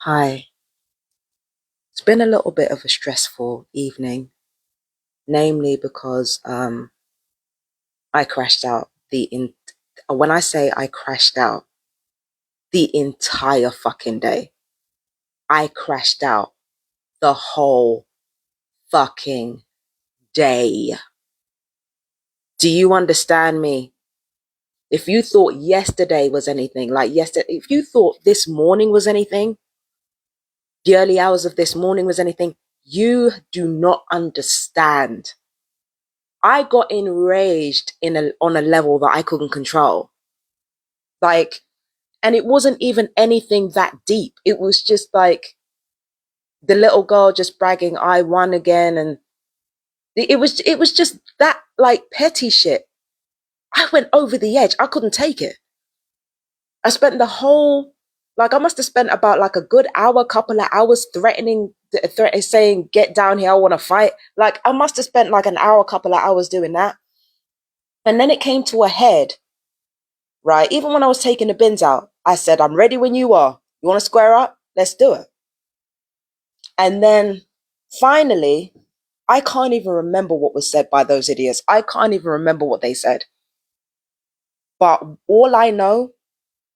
Hi. It's been a little bit of a stressful evening, namely because I crashed out when I say I crashed out, the entire fucking day. I crashed out the whole fucking day. Do you understand me? If you thought yesterday was anything, like yesterday, if you thought this morning was anything, the early hours of this morning was anything, you do not understand. I got enraged on a level that I couldn't control. Like, and it wasn't even anything that deep. It was just like the little girl just bragging, I won again. And it was just that like petty shit. I went over the edge. I couldn't take it. I spent the whole, like, I must have spent about like a good hour, couple of hours saying, get down here, I want to fight. Like, I must have spent like an hour, couple of hours doing that. And then it came to a head, right? Even when I was taking the bins out, I said, I'm ready when you are. You want to square up? Let's do it. And then finally, I can't even remember what was said by those idiots. I can't even remember what they said. But all I know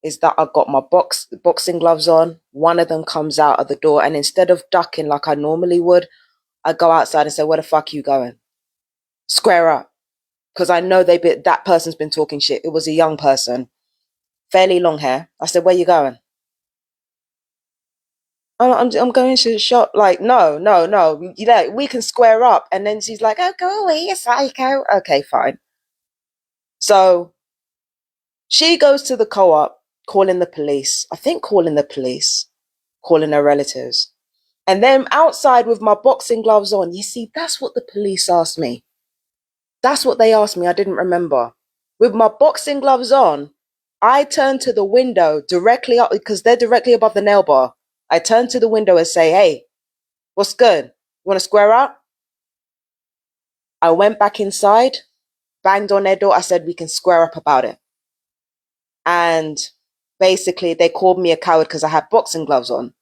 is that I've got my boxing gloves on. One of them comes out of the door, and instead of ducking like I normally would, I go outside and say, where the fuck are you going? Square up. Because I know that person's been talking shit. It was a young person, fairly long hair. I said, where you going? I'm going to the shop. Like, no, no, no. You know, we can square up. And then she's like, oh, go away, you psycho. Okay, fine. So she goes to the co-op, calling the police. I think calling the police, calling her relatives. And then outside with my boxing gloves on, you see, that's what the police asked me. That's what they asked me. I didn't remember. With my boxing gloves on, I turned to the window directly up because they're directly above the nail bar. I turned to the window and say, hey, what's good? You want to square up? I went back inside, banged on their door. I said, we can square up about it. And basically, they called me a coward because I had boxing gloves on.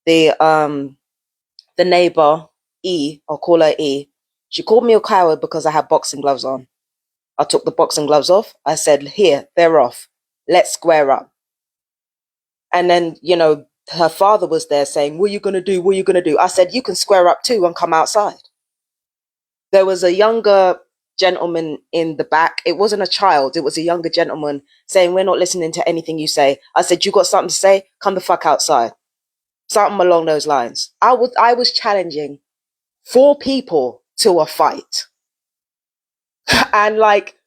The neighbor, I'll call her E, she called me a coward because I had boxing gloves on. I took the boxing gloves off. I said, here, they're off. Let's square up. And then, her father was there saying, what are you going to do? What are you going to do? I said, you can square up too and come outside. There was a younger gentleman in the back. It wasn't a child. It was a younger gentleman saying, we're not listening to anything you say. I said, you got something to say? Come the fuck outside. Something along those lines. I was challenging 4 people to a fight and like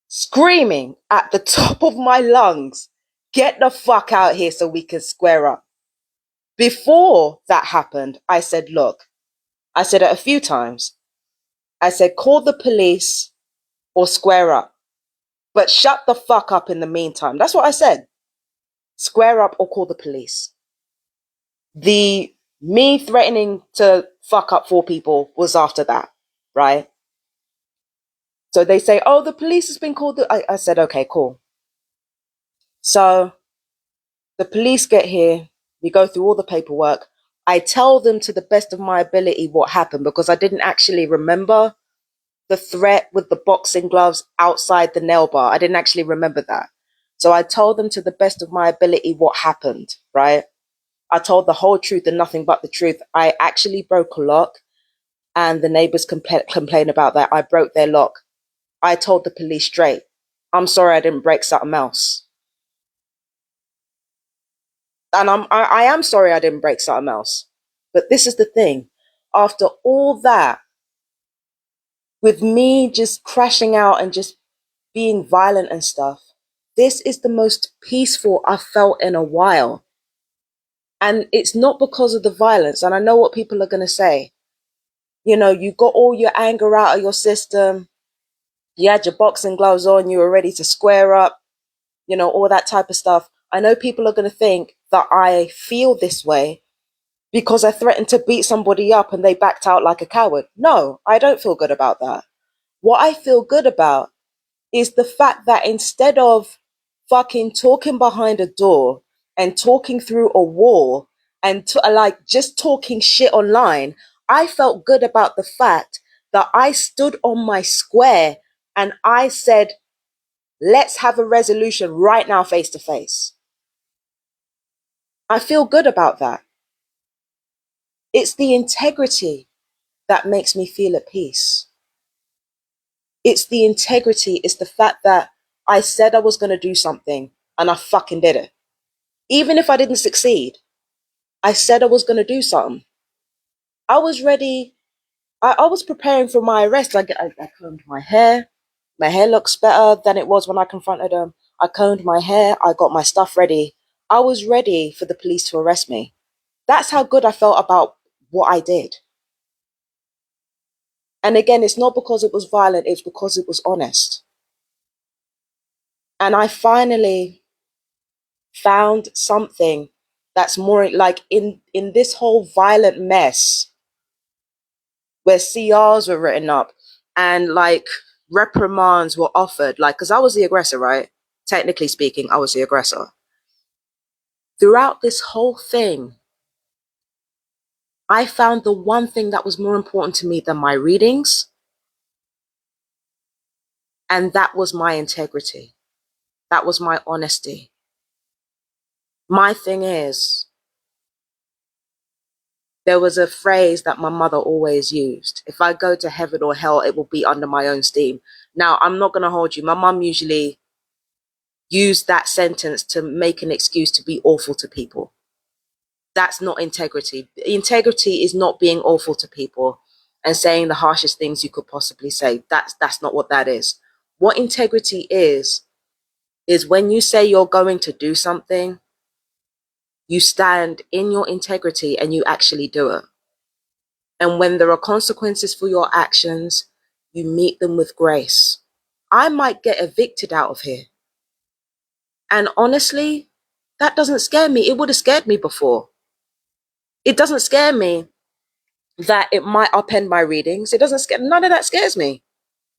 screaming at the top of my lungs, get the fuck out here so we can square up. Before that happened, I said, look, I said it a few times. I said, call the police or square up, but shut the fuck up in the meantime. That's what I said. Square up or call the police. The me threatening to fuck up 4 people was after that, right? So they say, oh, the police has been called. I said, okay, cool. So the police get here. We go through all the paperwork. I tell them to the best of my ability what happened because I didn't actually remember the threat with the boxing gloves outside the nail bar. I didn't actually remember that. So I told them to the best of my ability what happened, right? I told the whole truth and nothing but the truth. I actually broke a lock and the neighbors complain about that. I broke their lock. I told the police straight, I'm sorry I didn't break something else. And I am sorry I didn't break something else. But this is the thing. After all that, with me just crashing out and just being violent and stuff, this is the most peaceful I've felt in a while. And it's not because of the violence. And I know what people are going to say. You got all your anger out of your system. You had your boxing gloves on. You were ready to square up, all that type of stuff. I know people are going to think that I feel this way because I threatened to beat somebody up and they backed out like a coward. No, I don't feel good about that. What I feel good about is the fact that instead of fucking talking behind a door and talking through a wall and like just talking shit online, I felt good about the fact that I stood on my square and I said, let's have a resolution right now, face to face. I feel good about that. It's the integrity that makes me feel at peace. It's the integrity. It's the fact that I said I was going to do something and I fucking did it. Even if I didn't succeed, I said I was going to do something. I was ready. I was preparing for my arrest. I combed my hair. My hair looks better than it was when I confronted them. I combed my hair. I got my stuff ready. I was ready for the police to arrest me. That's how good I felt about what I did. And again, it's not because it was violent, it's because it was honest. And I finally found something that's more like in this whole violent mess where CRs were written up and like reprimands were offered, like, because I was the aggressor, right? Technically speaking, I was the aggressor. Throughout this whole thing, I found the one thing that was more important to me than my readings, and that was my integrity. That was my honesty. My thing is, there was a phrase that my mother always used. If I go to heaven or hell, it will be under my own steam. Now, I'm not going to hold you. My mum usually used that sentence to make an excuse to be awful to people. That's not integrity. Integrity is not being awful to people and saying the harshest things you could possibly say. That's not what that is. What integrity is when you say you're going to do something, you stand in your integrity and you actually do it. And when there are consequences for your actions, you meet them with grace. I might get evicted out of here. And honestly, that doesn't scare me. It would have scared me before. It doesn't scare me that it might upend my readings. It doesn't scare, none of that scares me.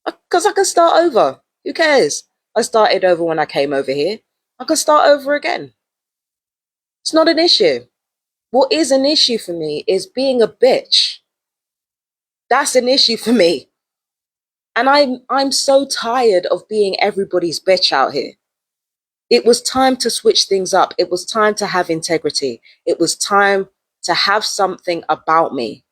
Because I can start over. Who cares? I started over when I came over here. I can start over again. It's not an issue. What is an issue for me is being a bitch. That's an issue for me. And I'm so tired of being everybody's bitch out here. It was time to switch things up. It was time to have integrity. It was time to have something about me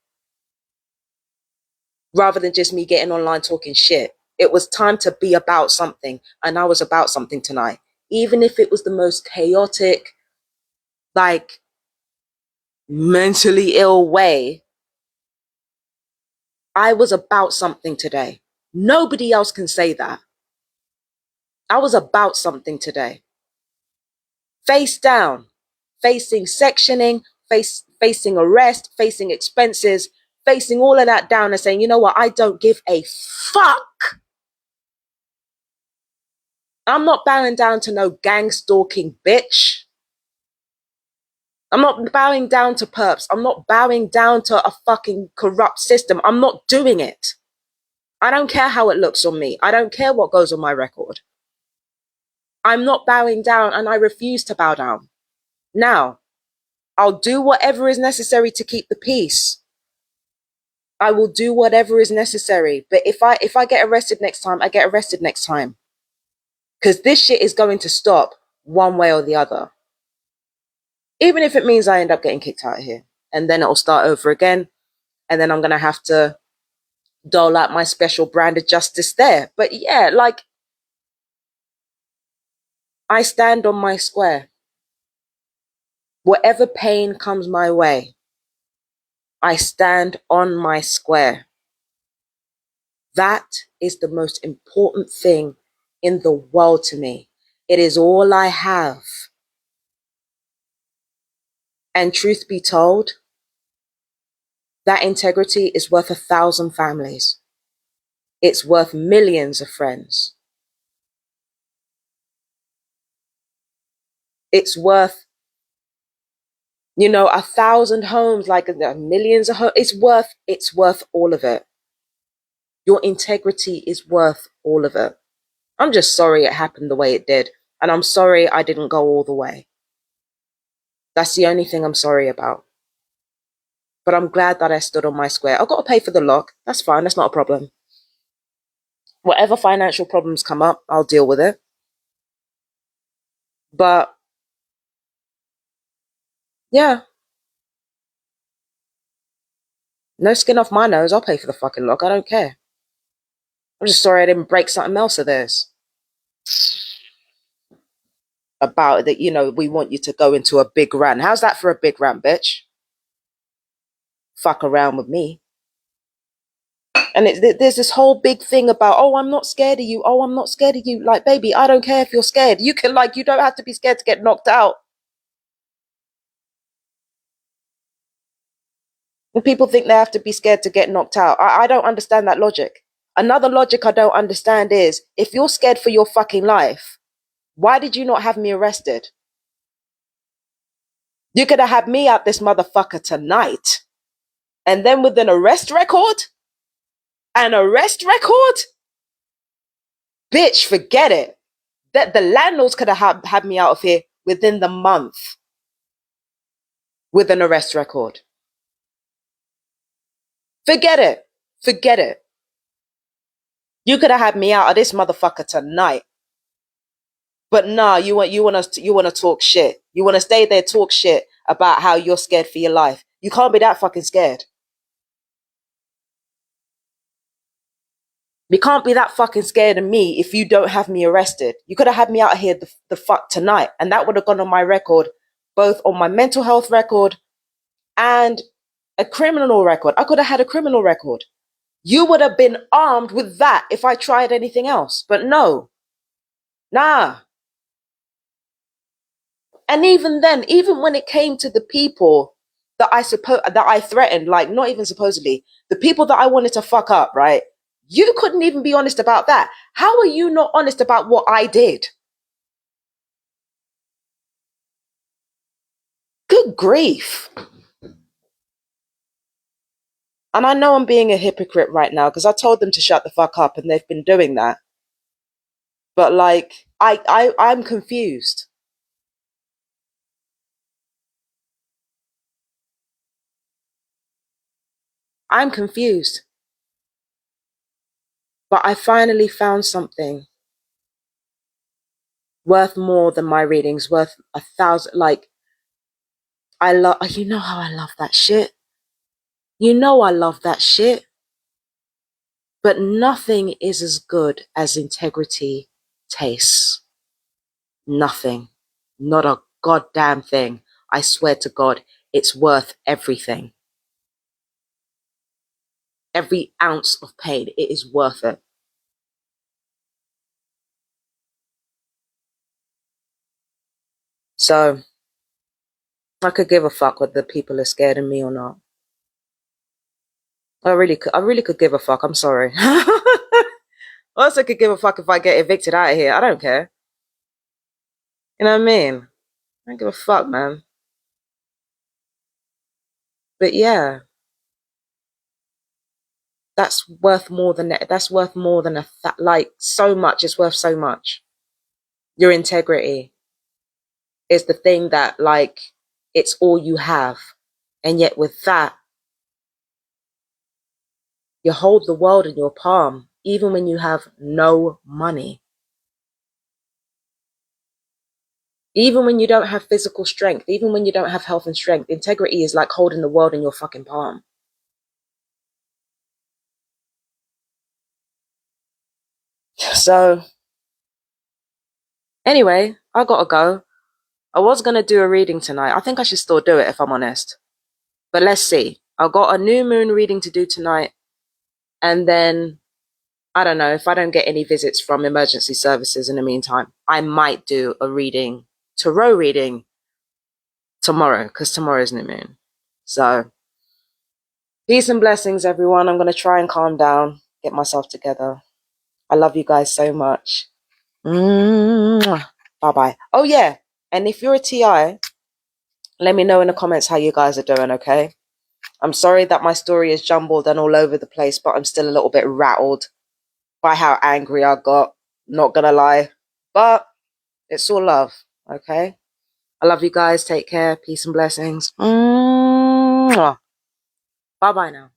rather than just me getting online talking shit. It was time to be about something. And I was about something tonight. Even if it was the most chaotic, like mentally ill way, I was about something today. Nobody else can say that. I was about something today. Face down, facing sectioning, facing arrest, facing expenses, facing all of that down and saying, you know what, I don't give a fuck. I'm not bowing down to no gang stalking bitch. I'm not bowing down to perps. I'm not bowing down to a fucking corrupt system. I'm not doing it. I don't care how it looks on me. I don't care what goes on my record. I'm not bowing down and I refuse to bow down. Now, I'll do whatever is necessary to keep the peace. I will do whatever is necessary. But if I get arrested next time, I get arrested next time. Because this shit is going to stop one way or the other. Even if it means I end up getting kicked out of here. And then it'll start over again. And then I'm going to have to dole out my special brand of justice there. But yeah, like, I stand on my square. Whatever pain comes my way, I stand on my square. That is the most important thing in the world to me. It is all I have. And truth be told, that integrity is worth 1,000 families. It's worth millions of friends. It's worth, 1,000 homes, like millions of homes. It's worth all of it. Your integrity is worth all of it. I'm just sorry it happened the way it did. And I'm sorry I didn't go all the way. That's the only thing I'm sorry about. But I'm glad that I stood on my square. I've got to pay for the lock. That's fine. That's not a problem. Whatever financial problems come up, I'll deal with it. But yeah, no skin off my nose. I'll pay for the fucking lock. I don't care. I'm just sorry I didn't break something else of theirs. About that, we want you to go into a big rant. How's that for a big rant, bitch? Fuck around with me. And there's this whole big thing about, oh, I'm not scared of you. Oh, I'm not scared of you. Like, baby, I don't care if you're scared. You don't have to be scared to get knocked out. And people think they have to be scared to get knocked out. I don't understand that logic. Another logic I don't understand is, if you're scared for your fucking life, why did you not have me arrested? You could have had me out this motherfucker tonight. And then with an arrest record? An arrest record? Bitch, forget it. That the landlords could have had me out of here within the month with an arrest record. Forget it. Forget it. You could have had me out of this motherfucker tonight. But nah, you want to talk shit. You want to stay there, talk shit about how you're scared for your life. You can't be that fucking scared. You can't be that fucking scared of me if you don't have me arrested. You could have had me out here the fuck tonight, and that would have gone on my record, both on my mental health record and a criminal record. I could have had a criminal record. You would have been armed with that if I tried anything else. But no. Nah. And even then, even when it came to the people that I threatened, like, not even supposedly, the people that I wanted to fuck up, right? You couldn't even be honest about that. How are you not honest about what I did? Good grief. And I know I'm being a hypocrite right now because I told them to shut the fuck up and they've been doing that. But like, I'm confused. I'm confused. But I finally found something worth more than my readings, worth 1,000. Like, you know how I love that shit. You know I love that shit. But nothing is as good as integrity tastes. Nothing. Not a goddamn thing. I swear to God, it's worth everything. Every ounce of pain, it is worth it. So, I could give a fuck whether people are scared of me or not. I really could give a fuck. I'm sorry. I also could give a fuck if I get evicted out of here. I don't care. You know what I mean? I don't give a fuck, man. But yeah, that's worth more than like, so much. It's worth so much. Your integrity is the thing that, like, it's all you have. And yet with that, you hold the world in your palm, even when you have no money. Even when you don't have physical strength, even when you don't have health and strength, integrity is like holding the world in your fucking palm. So, anyway, I gotta go. I was gonna do a reading tonight. I think I should still do it if I'm honest. But let's see. I've got a new moon reading to do tonight. And then, I don't know, if I don't get any visits from emergency services in the meantime, I might do a tarot reading tomorrow, because tomorrow's new moon. So, peace and blessings, everyone. I'm going to try and calm down, get myself together. I love you guys so much. Bye-bye. Oh, yeah. And if you're a TI, let me know in the comments how you guys are doing, okay? I'm sorry that my story is jumbled and all over the place, but I'm still a little bit rattled by how angry I got. Not gonna lie. But it's all love, okay? I love you guys. Take care. Peace and blessings. Bye bye now.